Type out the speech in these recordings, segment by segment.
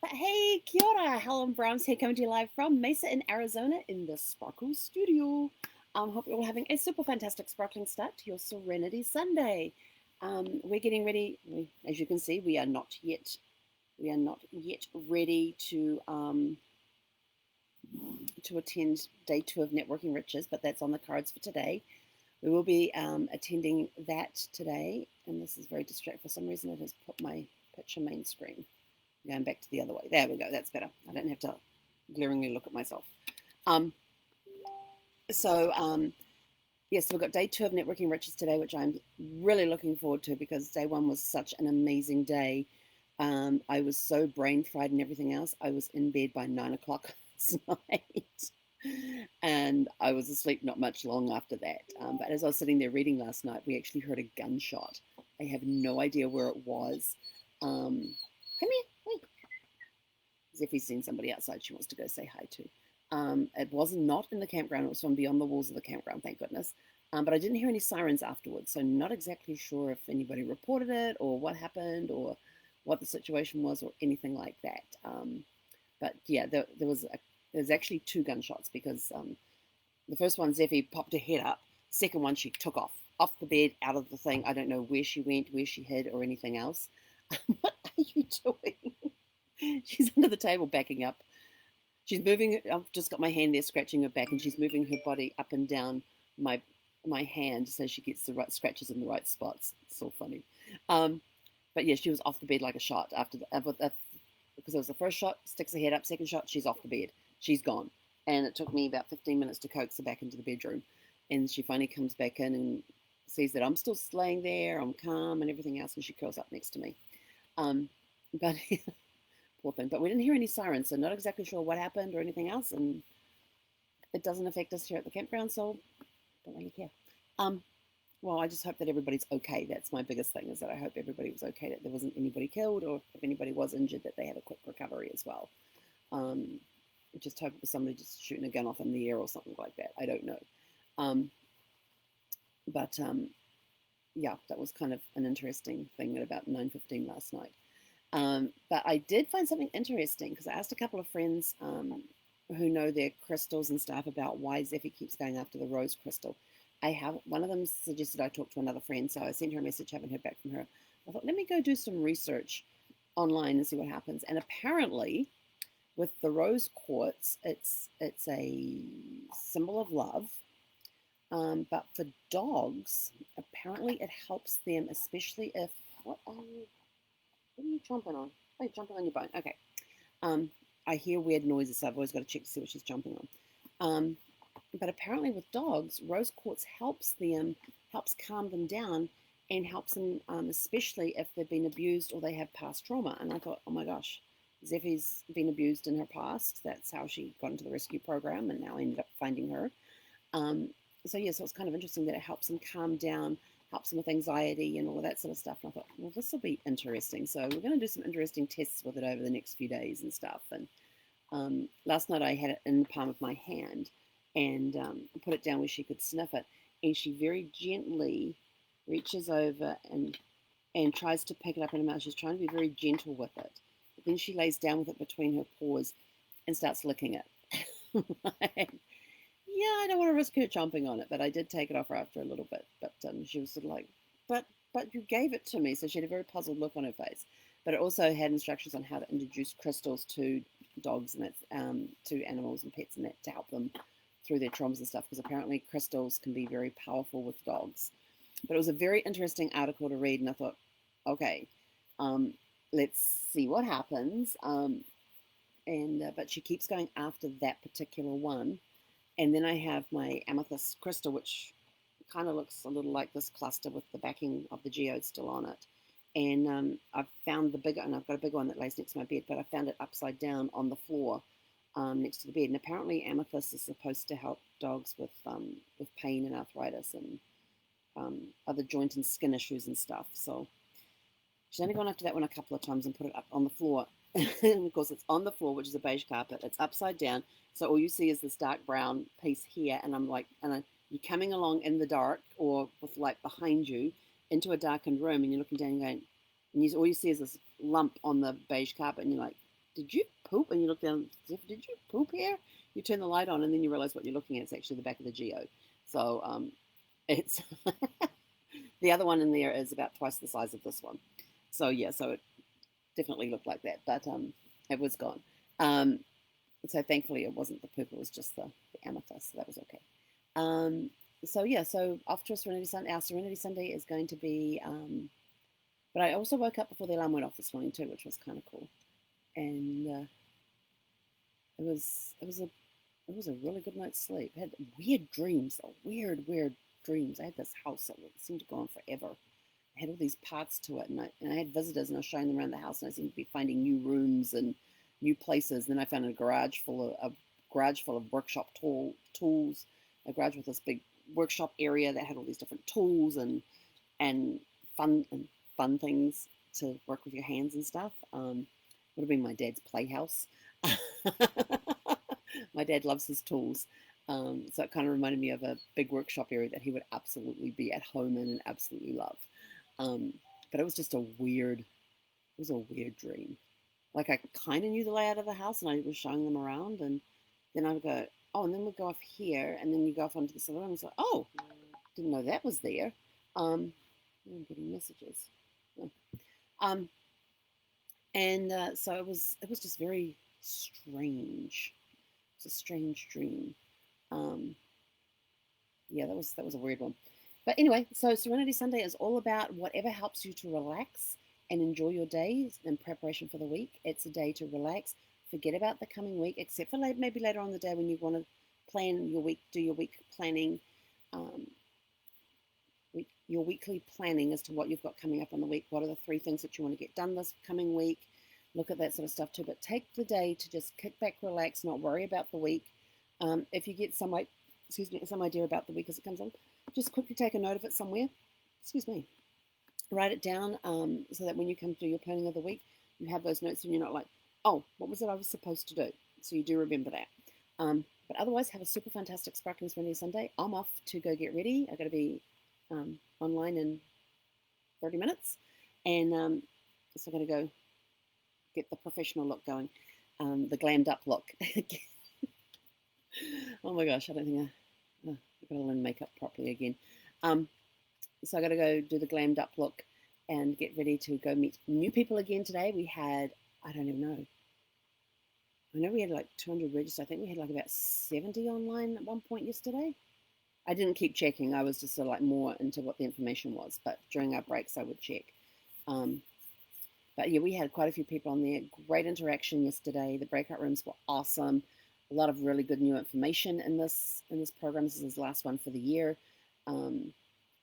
Hey, kia ora, Helen Brahms here, coming to you live from Mesa in Arizona in the Sparkle Studio. Hope you're all having a super fantastic sparkling start to your Serenity Sunday. We're getting ready. As you can see, we are not yet ready to attend day 2 of Networking Riches, but that's on the cards for today. We will be attending that today, and this is very distracting. For some reason, it has put my picture main screen. Going back to the other way. There we go. That's better. I don't have to glaringly look at myself. Um, so, yes, we've got day 2 of Networking Riches today, which I'm really looking forward to because day 1 was such an amazing day. I was so brain fried and everything else. I was in bed by 9 o'clock last night. And I was asleep not much long after that. But as I was sitting there reading last night, we actually heard a gunshot. I have no idea where it was. Come here. Wait. Zeffie's seen somebody outside she wants to go say hi to. It was not in the campground. It was from beyond the walls of the campground, thank goodness. But I didn't hear any sirens afterwards, so not exactly sure if anybody reported it or what happened or what the situation was or anything like that. But yeah, there was actually 2 gunshots because the first one, Zeffie popped her head up. Second one, she took off the bed, out of the thing. I don't know where she went, where she hid, or anything else. What are you doing? She's under the table backing up. She's moving. I've just got my hand there scratching her back, and she's moving her body up and down my hand so she gets the right scratches in the right spots. It's so funny. But yeah, she was off the bed like a shot after because it was the first shot, sticks her head up. Second shot, she's off the bed. She's gone. And it took me about 15 minutes to coax her back into the bedroom. And she finally comes back in and sees that I'm still laying there, I'm calm and everything else, and she curls up next to me. But poor thing. But we didn't hear any sirens, so not exactly sure what happened or anything else. And it doesn't affect us here at the campground, so don't really care. Well, I just hope that everybody's okay. That's my biggest thing, is that I hope everybody was okay, that there wasn't anybody killed, or if anybody was injured, that they had a quick recovery as well. Just hope it was somebody just shooting a gun off in the air or something like that. I don't know. But yeah, that was kind of an interesting thing at about 9:15 last night. But I did find something interesting because I asked a couple of friends who know their crystals and stuff about why Zeffie keeps going after the rose crystal. One of them suggested I talk to another friend, so I sent her a message, haven't heard back from her. I thought, let me go do some research online and see what happens. And apparently, with the rose quartz, it's a symbol of love. But for dogs, apparently it helps them, especially if what are you chomping on? Oh, you're chomping on your bone. Okay. I hear weird noises, so I've always got to check to see what she's jumping on. But apparently with dogs, rose quartz helps calm them down, and helps them, especially if they've been abused or they have past trauma. And I thought, oh my gosh, Zeffie's been abused in her past. That's how she got into the rescue program, and now I ended up finding her. So it's kind of interesting that it helps them calm down, helps them with anxiety and all of that sort of stuff. And I thought, well, this will be interesting. So we're going to do some interesting tests with it over the next few days and stuff. And last night I had it in the palm of my hand and put it down where she could sniff it. And she very gently reaches over and tries to pick it up in her mouth. She's trying to be very gentle with it. But then she lays down with it between her paws and starts licking it. Yeah, I don't want to risk her chomping on it, but I did take it off her after a little bit. But she was sort of like, but you gave it to me. So she had a very puzzled look on her face. But it also had instructions on how to introduce crystals to dogs and to animals and pets and that, to help them through their traumas and stuff, because apparently crystals can be very powerful with dogs. But it was a very interesting article to read, and I thought, okay, let's see what happens. But she keeps going after that particular one. And then I have my amethyst crystal, which kind of looks a little like this cluster with the backing of the geode still on it. And I've found the bigger, and I've got a bigger one that lays next to my bed, but I found it upside down on the floor next to the bed. And apparently amethyst is supposed to help dogs with pain and arthritis and other joint and skin issues and stuff. So she's only gone after that one a couple of times and put it up on the floor. And of course it's on the floor, which is a beige carpet. It's upside down. So all you see is this dark brown piece here. And I'm like, you're coming along in the dark or with light behind you. into a darkened room and you're looking down and going, and all you see is this lump on the beige carpet, and you're like, did you poop? And you look down, did you poop here? You turn the light on, and then you realize what you're looking at is actually the back of the Geo. So it's the other one in there is about twice the size of this one. So yeah, so it definitely looked like that, but it was gone. So thankfully it wasn't the poop, it was just the amethyst, so that was okay. So yeah, so off to a Serenity Sunday. Our Serenity Sunday is going to be, but I also woke up before the alarm went off this morning too, which was kind of cool. And it was a really good night's sleep. I had weird dreams, weird dreams. I had this house that seemed to go on forever. I had all these parts to it, and I had visitors, and I was showing them around the house, and I seemed to be finding new rooms and new places. And then I found a garage full of workshop tools. A garage with this big workshop area that had all these different tools and fun things to work with your hands and stuff. Would have been my dad's playhouse. My dad loves his tools. So it kind of reminded me of a big workshop area that he would absolutely be at home in and absolutely love. But it was just a weird dream. Like I kind of knew the layout of the house and I was showing them around, and then I would go, oh, and then we'd go off here, and then you go off onto the salon and it's like, oh, didn't know that was there. I'm getting messages. So it was just very strange. It's a strange dream. Yeah, that was a weird one. But anyway, so Serenity Sunday is all about whatever helps you to relax and enjoy your days in preparation for the week. It's a day to relax, forget about the coming week, except for maybe later on in the day when you want to plan your week, do your week planning, your weekly planning as to what you've got coming up on the week. What are the 3 things that you want to get done this coming week? Look at that sort of stuff too. But take the day to just kick back, relax, not worry about the week. If you get some idea about the week as it comes on, just quickly take a note of it somewhere. Write it down so that when you come to do your planning of the week, you have those notes and you're not like, oh, what was it I was supposed to do? So you do remember that. But otherwise, have a super fantastic Sparkling Serenity Sunday. I'm off to go get ready. I've got to be online in 30 minutes. And so I've got to go get the professional look going, the glammed up look. Oh my gosh, I don't think I've got to learn makeup properly again. So I got to go do the glammed up look and get ready to go meet new people again today. We had, I don't even know. I know we had like 200 registered. I think we had like about 70 online at one point yesterday. I didn't keep checking. I was just sort of like more into what the information was. But during our breaks, I would check. But yeah, we had quite a few people on there. Great interaction yesterday. The breakout rooms were awesome. A lot of really good new information in this program. This is his last one for the year.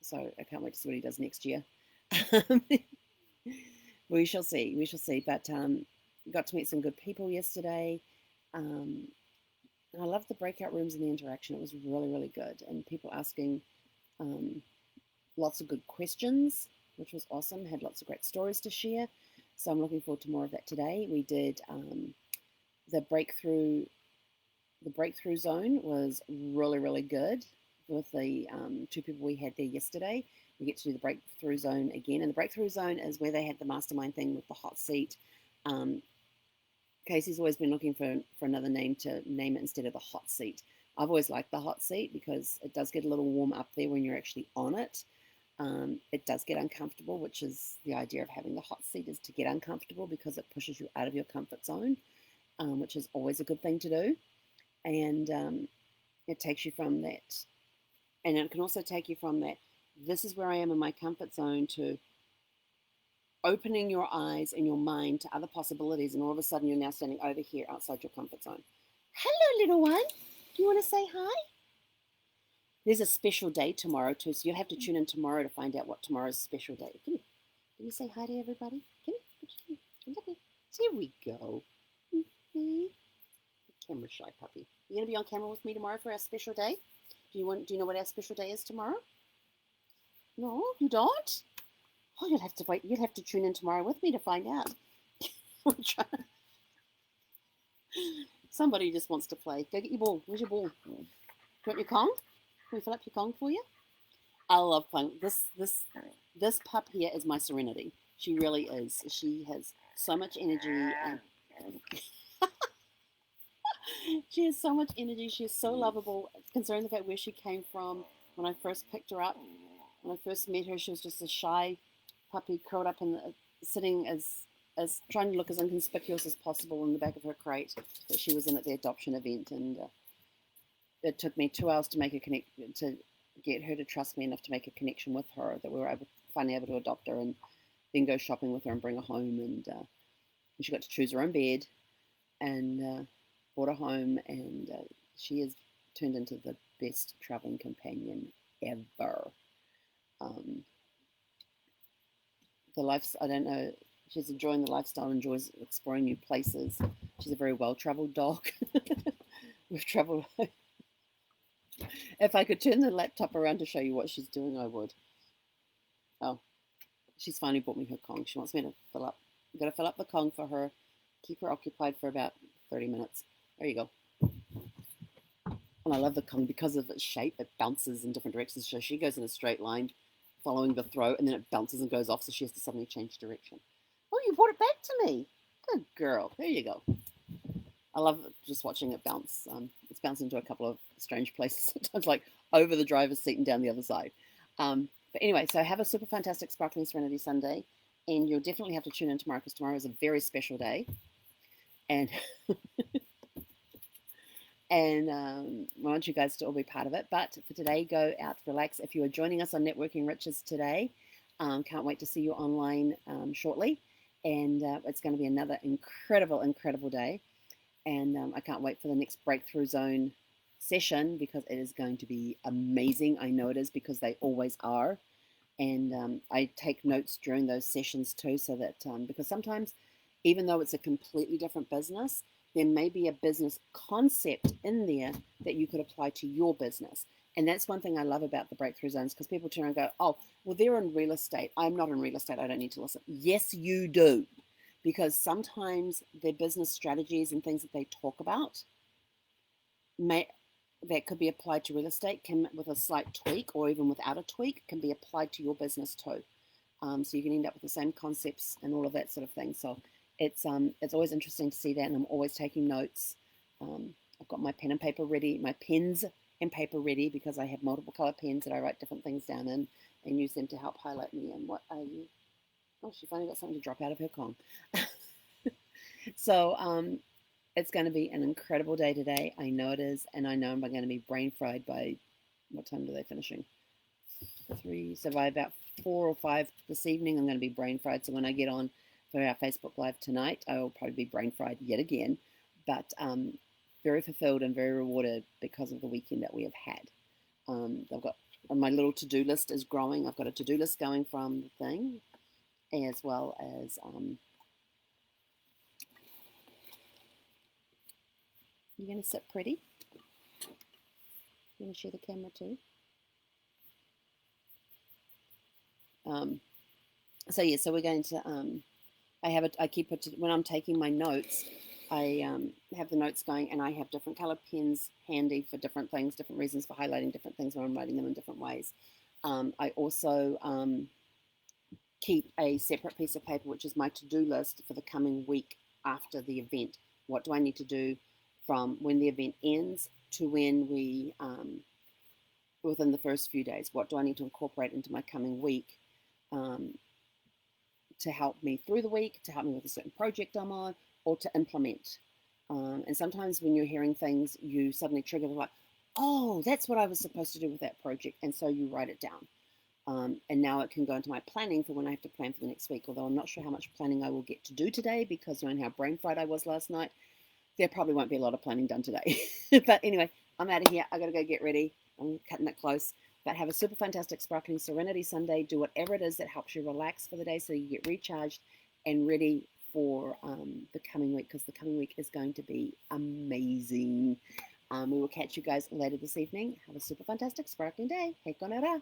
So I can't wait to see what he does next year. We shall see. But got to meet some good people yesterday. And I loved the breakout rooms and the interaction. It was really, really good. And people asking lots of good questions, which was awesome. Had lots of great stories to share. So I'm looking forward to more of that today. We did the breakthrough zone was really, really good with the 2 people we had there yesterday. We get to do the breakthrough zone again. And the breakthrough zone is where they had the mastermind thing with the hot seat. Casey's always been looking for another name to name it instead of the hot seat. I've always liked the hot seat because it does get a little warm up there when you're actually on it. It does get uncomfortable, which is the idea of having the hot seat, is to get uncomfortable because it pushes you out of your comfort zone, which is always a good thing to do. And it takes you from that. And it can also take you from that, this is where I am in my comfort zone, to opening your eyes and your mind to other possibilities. And all of a sudden, you're now standing over here outside your comfort zone. Hello, little one. Do you want to say hi? There's a special day tomorrow, too. So you'll have to tune in tomorrow to find out what tomorrow's special day. Can you say hi to everybody? Can you? Here we go. Camera shy puppy. You going to be on camera with me tomorrow for our special day? Do you know what our special day is tomorrow? No, you don't? Oh, you'll have to wait. You'll have to tune in tomorrow with me to find out. Somebody just wants to play. Go get your ball. Where's your ball? Do you want your Kong? Can we fill up your Kong for you? I love playing this pup here is my Serenity. She really is. She has so much energy and she has so much energy. She is so lovable, considering the fact where she came from. When I first picked her up, when I first met her, she was just a shy puppy curled up in the, sitting as trying to look as inconspicuous as possible in the back of her crate that she was in at the adoption event. And it took me 2 hours to make a connect to get her to trust me enough to make a connection with her that we were finally able to adopt her and then go shopping with her and bring her home. And she got to choose her own bed and brought her home, and she has turned into the best traveling companion ever. The life, I don't know, she's enjoying the lifestyle, enjoys exploring new places. She's a very well-traveled dog. We've traveled. If I could turn the laptop around to show you what she's doing, I would. Oh, she's finally brought me her Kong. She wants me to fill up. I'm going to fill up the Kong for her, keep her occupied for about 30 minutes. There you go. And I love the Kong because of its shape. It bounces in different directions. So she goes in a straight line following the throw, and then it bounces and goes off, so she has to suddenly change direction. Oh, you brought it back to me. Good girl. There you go. I love just watching it bounce. It's bounced into a couple of strange places, sometimes like over the driver's seat and down the other side. But anyway, so have a super fantastic Sparkling Serenity Sunday, and you'll definitely have to tune in tomorrow because tomorrow is a very special day. And and I want you guys to all be part of it. But for today, go out, relax. If you are joining us on Networking Riches today, can't wait to see you online shortly. And it's going to be another incredible day. And I can't wait for the next Breakthrough Zone session because it is going to be amazing. I know it is because they always are. And I take notes during those sessions too, so that because sometimes, even though it's a completely different business, there may be a business concept in there that you could apply to your business. And that's one thing I love about the Breakthrough Zones, because people turn and go, oh, well, they're in real estate. I'm not in real estate. I don't need to listen. Yes, you do. Because sometimes their business strategies and things that they talk about that could be applied to real estate can, with a slight tweak or even without a tweak, can be applied to your business too. So you can end up with the same concepts and all of that sort of thing. So it's always interesting to see that, and I'm always taking notes. I've got my pen and paper ready, my pens and paper ready, because I have multiple color pens that I write different things down in and use them to help highlight me. And what are you? Oh, she finally got something to drop out of her Kong. So it's going to be an incredible day today. I know it is, and I know I'm going to be brain fried by, what time are they finishing? 3. So by about 4 or 5 this evening, I'm going to be brain fried. So when I get on for our Facebook Live tonight, I will probably be brain fried yet again, but very fulfilled and very rewarded because of the weekend that we have had. I've got, my little to-do list is growing. I've got a to-do list going from the thing, as well as you're going to sit pretty. You want to share the camera too? So yeah, so we're going to I keep it when I'm taking my notes. I have the notes going, and I have different color pens handy for different things, different reasons for highlighting different things when I'm writing them in different ways. I also keep a separate piece of paper, which is my to-do list for the coming week after the event. What do I need to do from when the event ends to when we, within the first few days? What do I need to incorporate into my coming week to help me through the week, to help me with a certain project I'm on, or to implement? And sometimes when you're hearing things, you suddenly trigger like, oh, that's what I was supposed to do with that project. And so you write it down. And now it can go into my planning for when I have to plan for the next week. Although I'm not sure how much planning I will get to do today, because knowing how brain fried I was last night, there probably won't be a lot of planning done today. But anyway, I'm out of here. I got to go get ready. I'm cutting it close. But have a super fantastic Sparkling Serenity Sunday. Do whatever it is that helps you relax for the day so you get recharged and ready for the coming week, because the coming week is going to be amazing. We will catch you guys later this evening. Have a super fantastic Sparkling day. Hei konara.